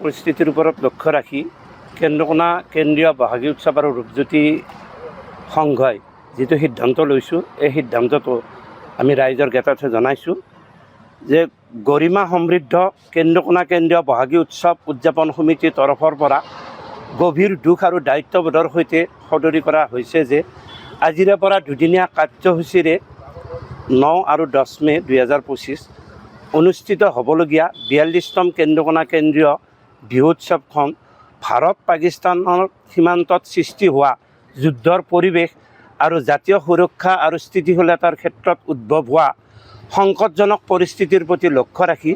পৰিস্থিতিৰ ওপৰত লক্ষ্য ৰাখি কেন্দ্ৰকোনা কেন্দ্ৰীয় বহাগী উৎসৱ আৰু ৰূপজ্যোতি সংঘই যিটো সিদ্ধান্ত লৈছোঁ, এই সিদ্ধান্তটো আমি ৰাইজৰ জ্ঞাতাৰ্থে জনাইছোঁ যে গৰিমা সমৃদ্ধ কেন্দ্ৰকোনা কেন্দ্ৰীয় বহাগী উৎসৱ উদযাপন সমিতিৰ তৰফৰ পৰা গভীৰ দুখ আৰু দায়িত্ববোধৰ সৈতে সদৰি কৰা হৈছে যে আজিৰে পৰা দুদিনীয়া কাৰ্যসূচীৰে 9 আৰু 10 মে 2025 অনুষ্ঠিত হ'বলগীয়া 42তম কেন্দ্ৰকোনা কেন্দ্ৰীয় বিহু উৎসৱখন ভাৰত পাকিস্তানৰ সীমান্তত সৃষ্টি হোৱা যুদ্ধৰ পৰিৱেশ আৰু জাতীয় সুৰক্ষা আৰু স্থিতিশীলতাৰ ক্ষেত্ৰত উদ্ভৱ হোৱা সংকটজনক পৰিস্থিতিৰ প্ৰতি লক্ষ্য ৰাখি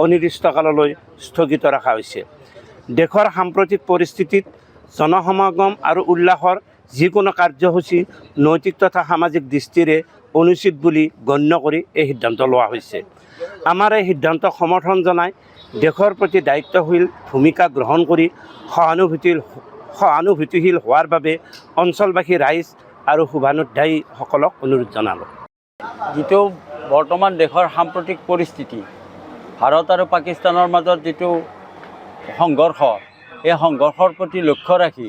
অনিৰ্দিষ্টকাললৈ স্থগিত ৰখা হৈছে। দেশৰ সাম্প্ৰতিক পৰিস্থিতিত জনসমাগম আৰু উল্লাসৰ যিকোনো কাৰ্যসূচী নৈতিক তথা সামাজিক দৃষ্টিৰে অনুচিত বুলি গণ্য কৰি এই সিদ্ধান্ত লোৱা হৈছে। আমাৰ এই সিদ্ধান্তক সমৰ্থন জনাই দেশৰ প্ৰতি দায়িত্বশীল ভূমিকা গ্ৰহণ কৰি সহানুভূতিশীল হোৱাৰ বাবে অঞ্চলবাসী ৰাইজ আৰু শুভানুধ্যায়ীসকলক অনুৰোধ জনালোঁ। যিটো বৰ্তমান দেশৰ সাম্প্ৰতিক পৰিস্থিতি, ভাৰত আৰু পাকিস্তানৰ মাজত যিটো সংঘৰ্ষ, এই সংঘৰ্ষৰ প্ৰতি লক্ষ্য ৰাখি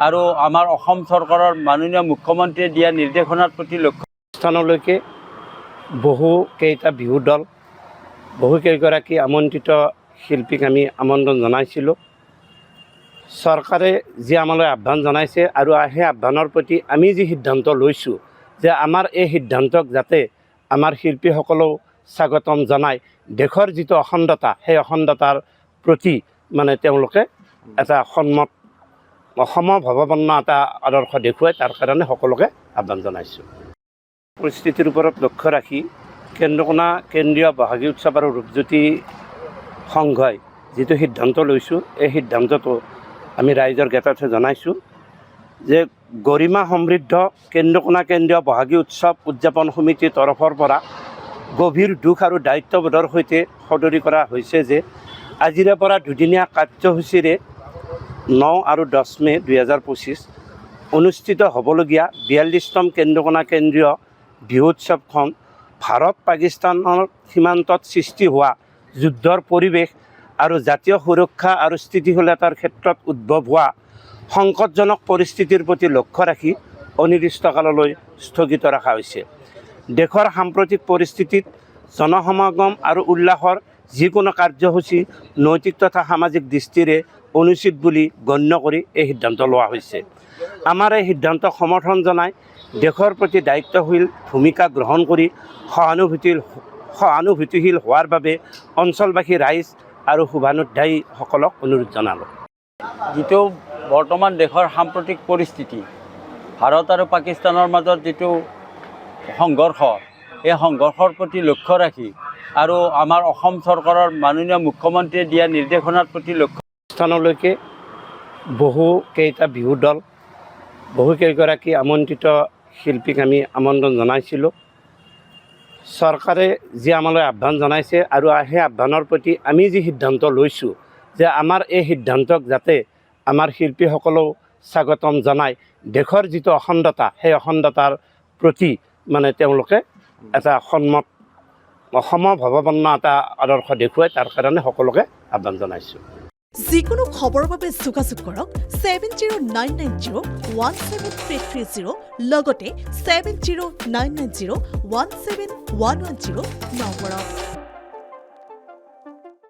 আৰু আমাৰ অসম চৰকাৰৰ মাননীয় মুখ্যমন্ত্ৰীয়ে দিয়া নিৰ্দেশনাৰ প্ৰতি লক্ষ্য স্থানলৈকে বহুকেইটা বিহু দল, বহুকেইগৰাকী আমন্ত্ৰিত শিল্পীক আমি আমন্ত্ৰণ জনাইছিলোঁ। চৰকাৰে যি আমালৈ আহ্বান জনাইছে আৰু সেই আহ্বানৰ প্ৰতি আমি যি সিদ্ধান্ত লৈছোঁ যে আমাৰ এই সিদ্ধান্তক যাতে আমাৰ শিল্পীসকলেও স্বাগতম জনাই দেশৰ যিটো অখণ্ডতা, সেই অখণ্ডতাৰ প্ৰতি তেওঁলোকে এটা সমভাৱাপন্ন এটা আদৰ্শ দেখুৱাই তাৰ কাৰণে সকলোকে আহ্বান জনাইছোঁ। পৰিস্থিতিৰ ওপৰত লক্ষ্য ৰাখি কেন্দ্ৰকোনা কেন্দ্ৰীয় বহাগী উৎসৱ আৰু ৰূপজ্যোতি সংঘই যিটো সিদ্ধান্ত লৈছোঁ, এই সিদ্ধান্তটো আমি ৰাইজৰ জ্ঞাতাৰ্থে জনাইছোঁ যে গৰিমা সমৃদ্ধ কেন্দ্ৰকোনা কেন্দ্ৰীয় বহাগী উৎসৱ উদযাপন সমিতিৰ তৰফৰ পৰা গভীৰ দুখ আৰু দায়িত্ববোধৰ সৈতে সদৰি কৰা হৈছে যে আজিৰে পৰা দুদিনীয়া কাৰ্যসূচীৰে 9 আৰু 10 মে 2025 অনুষ্ঠিত হ'বলগীয়া 42তম কেন্দ্ৰকোনা কেন্দ্ৰীয় বিহু উৎসৱখন ভাৰত পাকিস্তানৰ সীমান্তত সৃষ্টি হোৱা যুদ্ধৰ পৰিৱেশ আৰু জাতীয় সুৰক্ষা আৰু স্থিতিশীলতাৰ ক্ষেত্ৰত উদ্ভৱ হোৱা সংকটজনক পৰিস্থিতিৰ প্ৰতি লক্ষ্য ৰাখি অনিৰ্দিষ্টকাললৈ স্থগিত ৰখা হৈছে। দেশৰ সাম্প্ৰতিক পৰিস্থিতিত জনসমাগম আৰু উল্লাসৰ যিকোনো কাৰ্যসূচী নৈতিক তথা সামাজিক দৃষ্টিৰে অনুচিত বুলি গণ্য কৰি এই সিদ্ধান্ত লোৱা হৈছে। আমাৰ এই সিদ্ধান্তক সমৰ্থন জনাই দেশৰ প্ৰতি দায়িত্বশীল ভূমিকা গ্ৰহণ কৰি সহানুভূতিশীল হোৱাৰ বাবে অঞ্চলবাসী ৰাইজ আৰু শুভানুধ্যায়ীসকলক অনুৰোধ জনালোঁ। যিটো বৰ্তমান দেশৰ সাম্প্ৰতিক পৰিস্থিতি, ভাৰত আৰু পাকিস্তানৰ মাজত যিটো সংঘৰ্ষ, এই সংঘৰ্ষৰ প্ৰতি লক্ষ্য ৰাখি আৰু আমাৰ অসম চৰকাৰৰ মাননীয় মুখ্যমন্ত্ৰীয়ে দিয়া নিৰ্দেশনাৰ প্ৰতি লক্ষ্য স্থানলৈকে বহুকেইটা বিহু দল, বহুকেইগৰাকী আমন্ত্ৰিত শিল্পীক আমি আমন্ত্ৰণ জনাইছিলোঁ। চৰকাৰে যি আমালৈ আহ্বান জনাইছে আৰু সেই আহ্বানৰ প্ৰতি আমি যি সিদ্ধান্ত লৈছোঁ যে আমাৰ এই সিদ্ধান্তক যাতে আমাৰ শিল্পীসকলেও স্বাগতম জনাই দেশৰ যিটো অখণ্ডতা, সেই অখণ্ডতাৰ প্ৰতি তেওঁলোকে এটা সমভাৱাপন্ন এটা আদৰ্শ দেখুৱাই তাৰ কাৰণে সকলোকে আহ্বান জনাইছোঁ। যিকোনো খবৰৰ বাবে যোগাযোগ কৰক 7099017330 লগতে 7099017110 নম্বৰত।